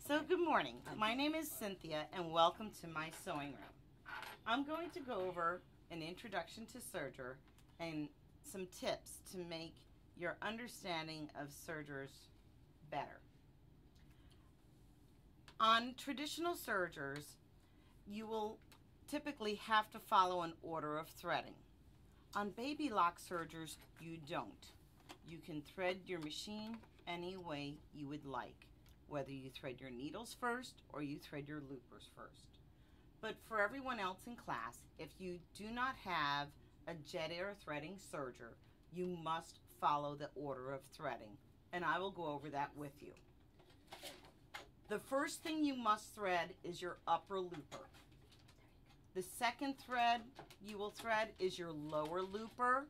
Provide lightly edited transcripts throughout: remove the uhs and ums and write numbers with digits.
So good morning. My name is Cynthia and welcome to my sewing room. I'm going to go over an introduction to serger and some tips to make your understanding of sergers better. On traditional sergers, you will typically have to follow an order of threading. On baby lock sergers, you don't. You can thread your machine any way you would like, whether you thread your needles first or you thread your loopers first. But for everyone else in class, if you do not have a jet air threading serger, you must follow the order of threading, and I will go over that with you. The first thing you must thread is your upper looper. The second thread you will thread is your lower looper,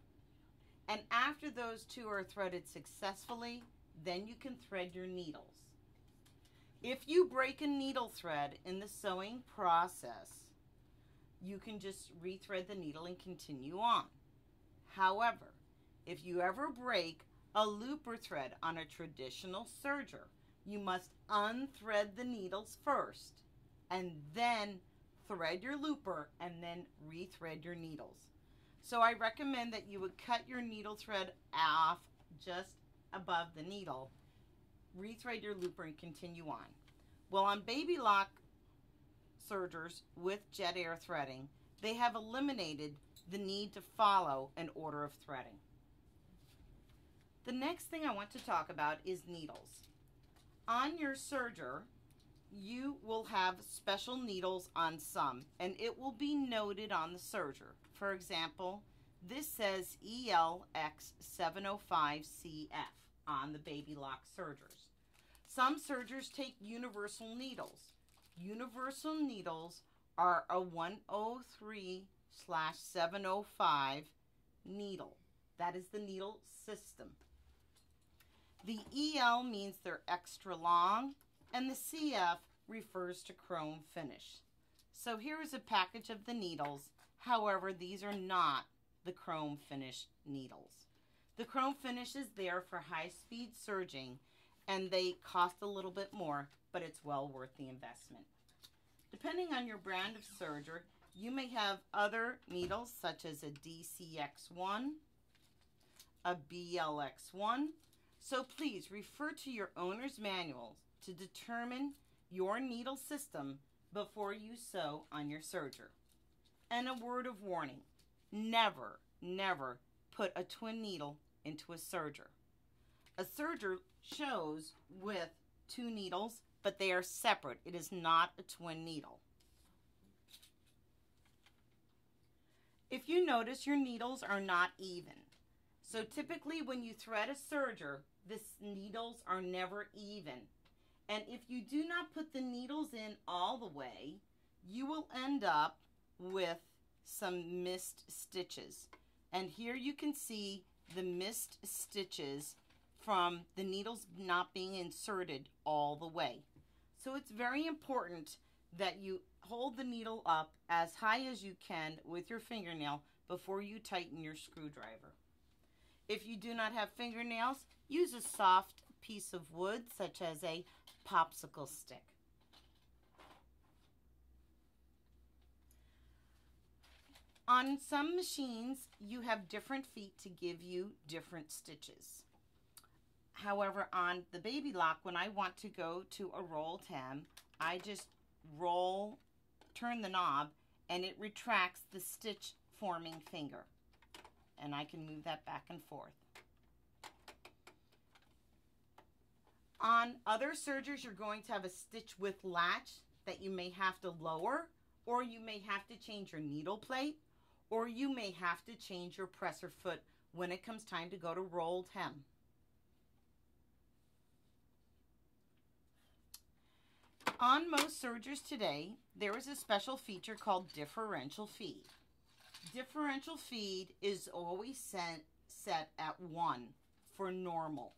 and after those two are threaded successfully, then you can thread your needles. If you break a needle thread in the sewing process, you can just rethread the needle and continue on. However, if you ever break a looper thread on a traditional serger, you must unthread the needles first and then thread your looper and then rethread your needles. So I recommend that you would cut your needle thread off just above the needle, rethread your looper and continue on. Well, on baby lock sergers with jet air threading, they have eliminated the need to follow an order of threading. The next thing I want to talk about is needles. On your serger, you will have special needles on some, and it will be noted on the serger. For example, this says ELX705CF on the baby lock sergers. Some sergers take universal needles. Universal needles are a 103/705 needle. That is the needle system. The EL means they're extra long, and the CF refers to chrome finish. So here is a package of the needles. However, these are not the chrome finish needles. The chrome finish is there for high-speed serging, and they cost a little bit more, but it's well worth the investment. Depending on your brand of serger, you may have other needles such as a DCX1, a BLX1. So please refer to your owner's manuals to determine your needle system before you sew on your serger. And a word of warning, never, never put a twin needle into a serger. A serger shows with two needles, but they are separate. It is not a twin needle. If you notice, your needles are not even. So typically when you thread a serger, the needles are never even. And if you do not put the needles in all the way, you will end up with some missed stitches. And here you can see the missed stitches from the needles not being inserted all the way. So it's very important that you hold the needle up as high as you can with your fingernail before you tighten your screwdriver. If you do not have fingernails, use a soft piece of wood such as a popsicle stick. On some machines, you have different feet to give you different stitches. However, on the baby lock, when I want to go to a rolled hem, I just turn the knob, and it retracts the stitch forming finger. And I can move that back and forth. On other sergers, you're going to have a stitch width latch that you may have to lower, or you may have to change your needle plate, or you may have to change your presser foot when it comes time to go to rolled hem. On most sergers today, there is a special feature called Differential Feed. Differential Feed is always set at 1 for normal.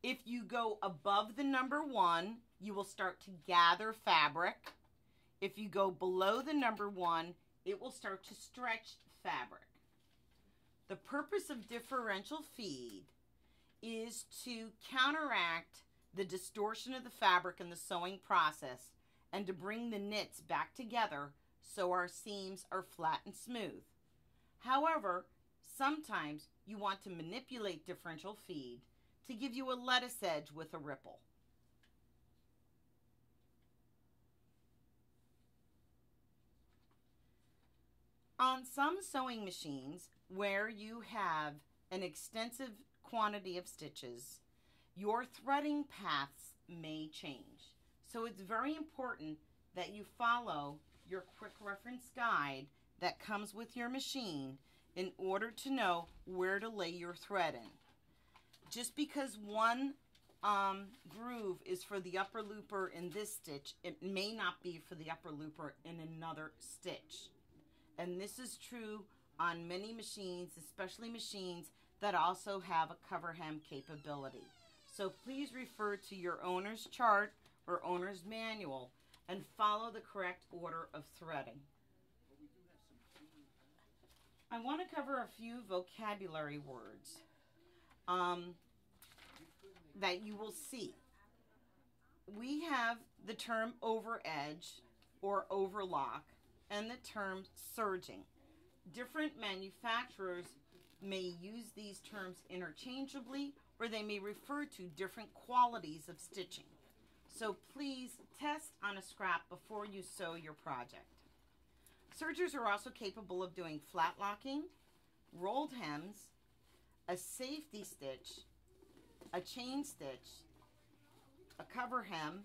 If you go above the number 1, you will start to gather fabric. If you go below the number 1, it will start to stretch fabric. The purpose of differential feed is to counteract the distortion of the fabric in the sewing process, and to bring the knits back together so our seams are flat and smooth. However, sometimes you want to manipulate differential feed to give you a lettuce edge with a ripple. On some sewing machines where you have an extensive quantity of stitches, your threading paths may change. So it's very important that you follow your quick reference guide that comes with your machine in order to know where to lay your thread in. Just because one groove is for the upper looper in this stitch, it may not be for the upper looper in another stitch. And this is true on many machines, especially machines that also have a cover hem capability. So please refer to your owner's chart or owner's manual and follow the correct order of threading. I want to cover a few vocabulary words that you will see. We have the term over edge or overlock and the term serging. Different manufacturers may use these terms interchangeably, or they may refer to different qualities of stitching. So please test on a scrap before you sew your project. Sergers are also capable of doing flat locking, rolled hems, a safety stitch, a chain stitch, a cover hem,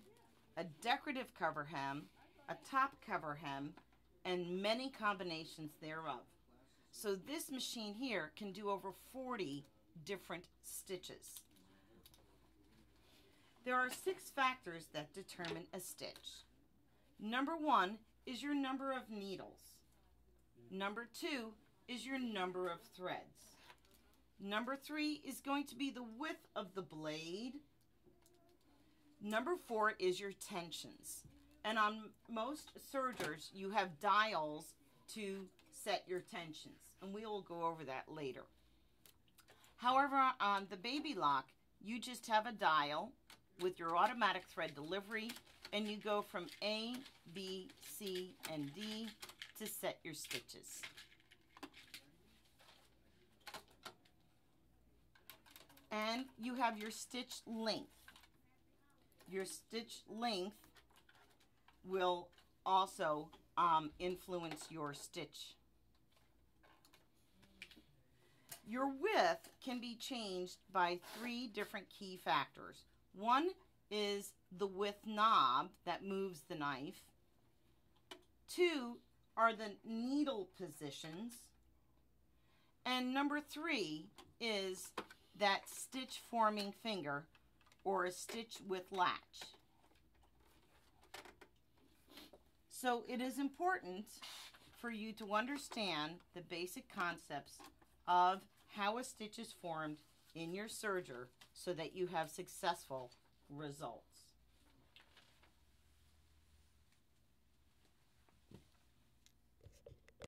a decorative cover hem, a top cover hem, and many combinations thereof. So this machine here can do over 40 different stitches. There are 6 factors that determine a stitch. Number 1 is your number of needles. Number 2 is your number of threads. Number 3 is going to be the width of the blade. Number 4 is your tensions. And on most sergers, you have dials to set your tensions, and we will go over that later. However, on the Baby Lock, you just have a dial with your automatic thread delivery, and you go from A, B, C, and D to set your stitches. And you have your stitch length. Your stitch length will also influence your stitch. Your width can be changed by 3 different key factors. One is the width knob that moves the knife. 2 are the needle positions. And number 3 is that stitch forming finger or a stitch with latch. So it is important for you to understand the basic concepts of how a stitch is formed in your serger so that you have successful results.